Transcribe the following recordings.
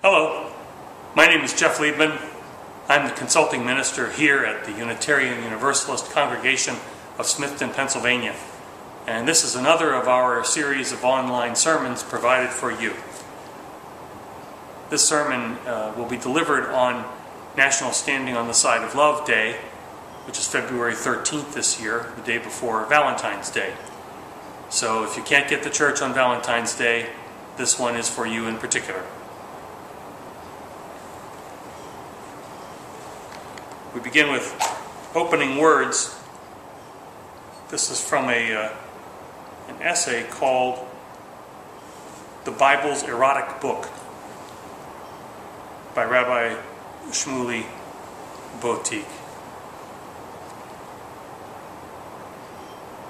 Hello, my name is Jeff Liebmann. I'm the consulting minister here at the Unitarian Universalist congregation of Smithton, Pennsylvania. And this is another of our series of online sermons provided for you. This sermon will be delivered on National Standing on the Side of Love Day, which is February 13th this year, the day before Valentine's Day. So if you can't get to church on Valentine's Day, this one is for you in particular. We begin with opening words. This is from an essay called "The Bible's Erotic Book" by Rabbi Shmuley Boteach.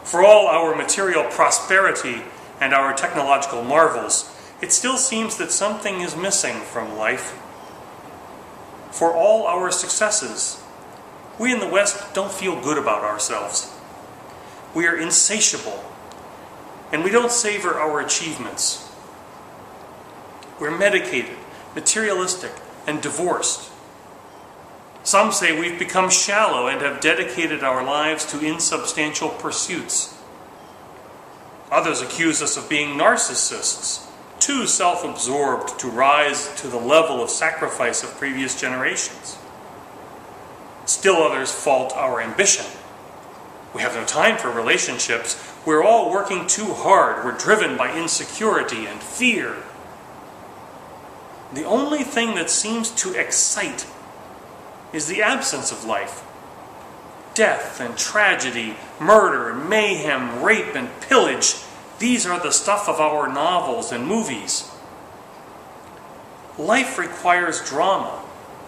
For all our material prosperity and our technological marvels, it still seems that something is missing from life. For all our successes, we in the West don't feel good about ourselves. We are insatiable, and we don't savor our achievements. We're medicated, materialistic, and divorced. Some say we've become shallow and have dedicated our lives to insubstantial pursuits. Others accuse us of being narcissists, too self-absorbed to rise to the level of sacrifice of previous generations. Still others fault our ambition. We have no time for relationships. We're all working too hard. We're driven by insecurity and fear. The only thing that seems to excite is the absence of life. Death and tragedy, murder, mayhem, rape, and pillage, these are the stuff of our novels and movies. Life requires drama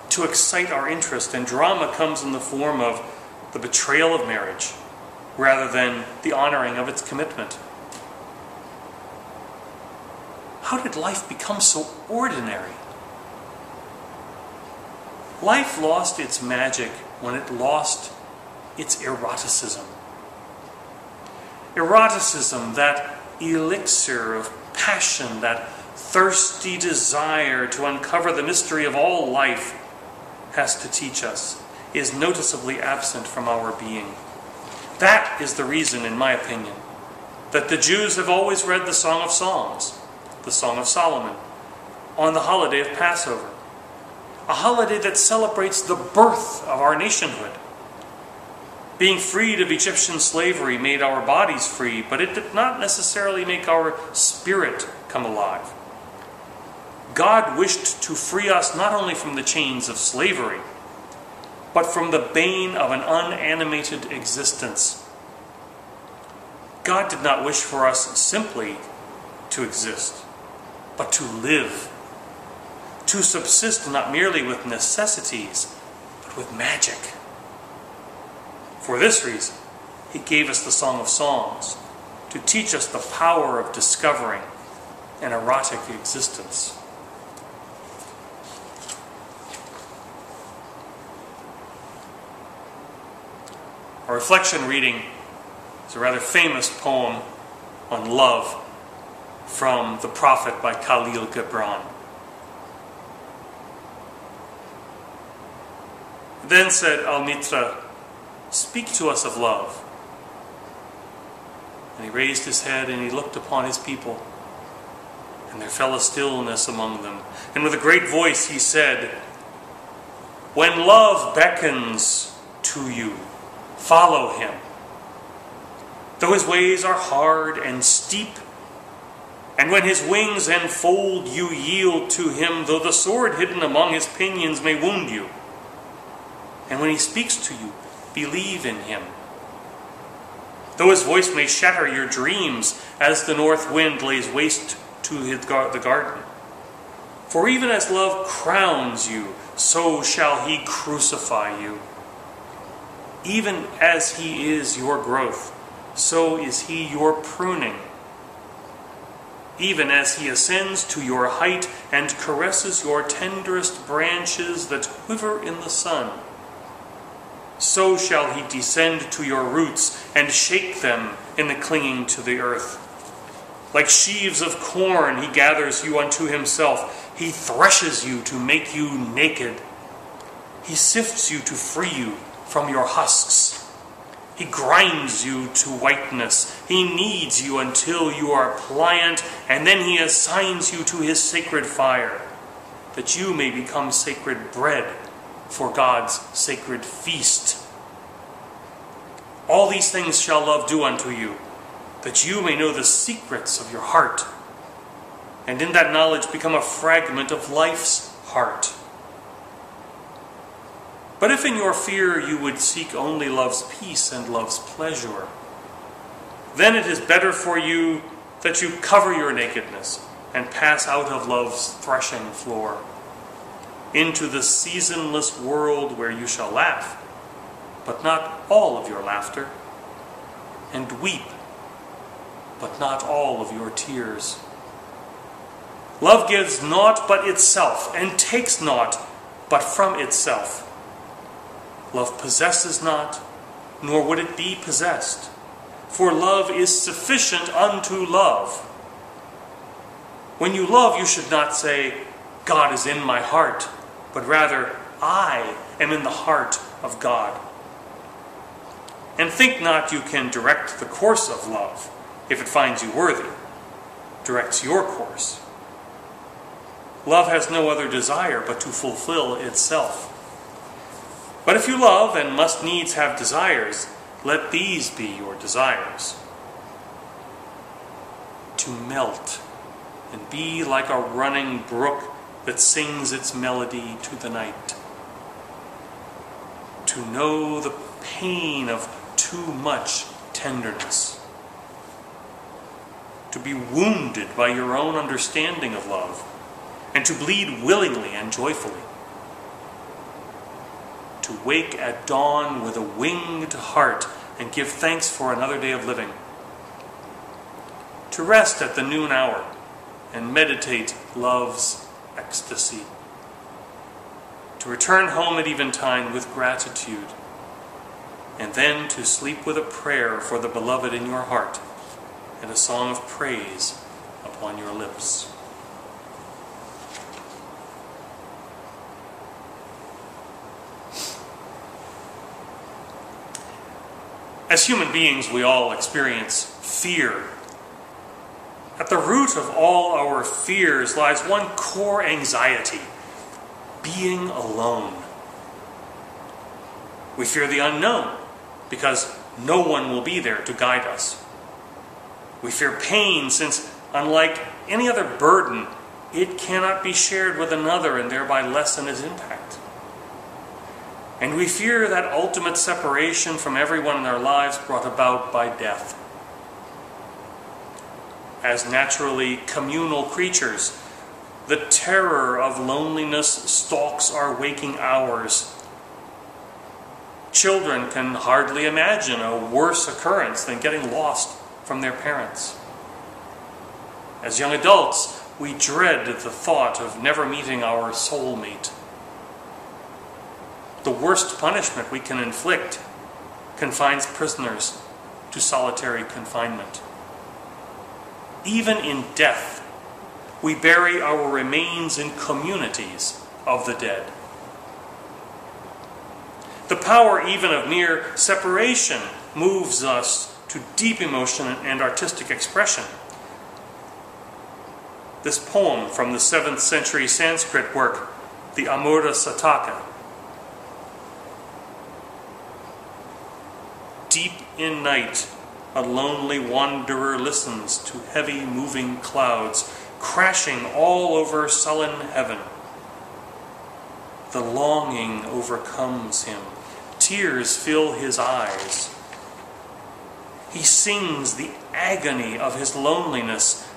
to excite our interest, and drama comes in the form of the betrayal of marriage rather than the honoring of its commitment. How did life become so ordinary? Life lost its magic when it lost its eroticism. Eroticism, that elixir of passion, that thirsty desire to uncover the mystery of all life, has to teach us, is noticeably absent from our being. That is the reason, in my opinion, that the Jews have always read the Song of Songs, the Song of Solomon, on the holiday of Passover, a holiday that celebrates the birth of our nationhood. Being freed of Egyptian slavery made our bodies free, but it did not necessarily make our spirit come alive. God wished to free us not only from the chains of slavery, but from the bane of an unanimated existence. God did not wish for us simply to exist, but to live, to subsist not merely with necessities, but with magic. For this reason, He gave us the Song of Songs, to teach us the power of discovering an erotic existence. Our reflection reading is a rather famous poem on love from The Prophet by Khalil Gibran. Then said Al-Mitra, "Speak to us of love." And he raised his head and he looked upon his people, and there fell a stillness among them. And with a great voice he said, "When love beckons to you, follow him. Though his ways are hard and steep, and when his wings enfold you, yield to him, though the sword hidden among his pinions may wound you. And when he speaks to you, believe in him. Though his voice may shatter your dreams, as the north wind lays waste to the garden. For even as love crowns you, so shall he crucify you. Even as he is your growth, so is he your pruning. Even as he ascends to your height and caresses your tenderest branches that quiver in the sun, so shall he descend to your roots and shake them in the clinging to the earth. Like sheaves of corn, he gathers you unto himself. He threshes you to make you naked. He sifts you to free you from your husks. He grinds you to whiteness. He kneads you until you are pliant, and then he assigns you to his sacred fire, that you may become sacred bread for God's sacred feast. All these things shall love do unto you, that you may know the secrets of your heart, and in that knowledge become a fragment of life's heart. But if in your fear you would seek only love's peace and love's pleasure, then it is better for you that you cover your nakedness and pass out of love's threshing floor into the seasonless world where you shall laugh, but not all of your laughter, and weep, but not all of your tears. Love gives naught but itself, and takes naught but from itself. Love possesses not, nor would it be possessed. For love is sufficient unto love. When you love, you should not say, God is in my heart, but rather, I am in the heart of God. And think not you can direct the course of love, if it finds you worthy, directs your course. Love has no other desire but to fulfill itself. But if you love and must needs have desires, let these be your desires. To melt and be like a running brook that sings its melody to the night. To know the pain of too much tenderness. To be wounded by your own understanding of love, and to bleed willingly and joyfully. To wake at dawn with a winged heart and give thanks for another day of living. To rest at the noon hour and meditate love's ecstasy. To return home at eventide with gratitude, and then to sleep with a prayer for the beloved in your heart and a song of praise upon your lips. As human beings, we all experience fear. At the root of all our fears lies one core anxiety: being alone. We fear the unknown because no one will be there to guide us. We fear pain since, unlike any other burden, it cannot be shared with another and thereby lessen its impact. And we fear that ultimate separation from everyone in our lives brought about by death. As naturally communal creatures, the terror of loneliness stalks our waking hours. Children can hardly imagine a worse occurrence than getting lost from their parents. As young adults, we dread the thought of never meeting our soulmate. The worst punishment we can inflict confines prisoners to solitary confinement. Even in death, we bury our remains in communities of the dead. The power even of mere separation moves us to deep emotion and artistic expression. This poem from the 7th century Sanskrit work, the Amurta Sataka. Deep in night, a lonely wanderer listens to heavy moving clouds crashing all over sullen heaven. The longing overcomes him. Tears fill his eyes. He sings the agony of his loneliness.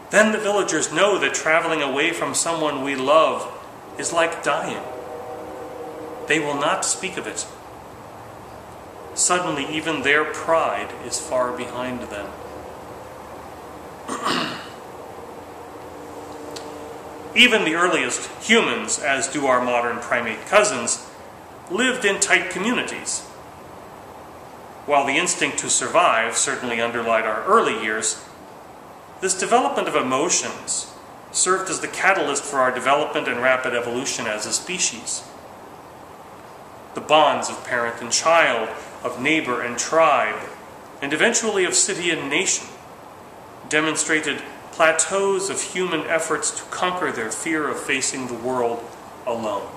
Then the villagers know that traveling away from someone we love is like dying. They will not speak of it. Suddenly, even their pride is far behind them. Even the earliest humans, as do our modern primate cousins, lived in tight communities. While the instinct to survive certainly underlied our early years, This development of emotions served as the catalyst for our development and rapid evolution as a species. The bonds of parent and child, of neighbor and tribe, and eventually of city and nation, demonstrated plateaus of human efforts to conquer their fear of facing the world alone.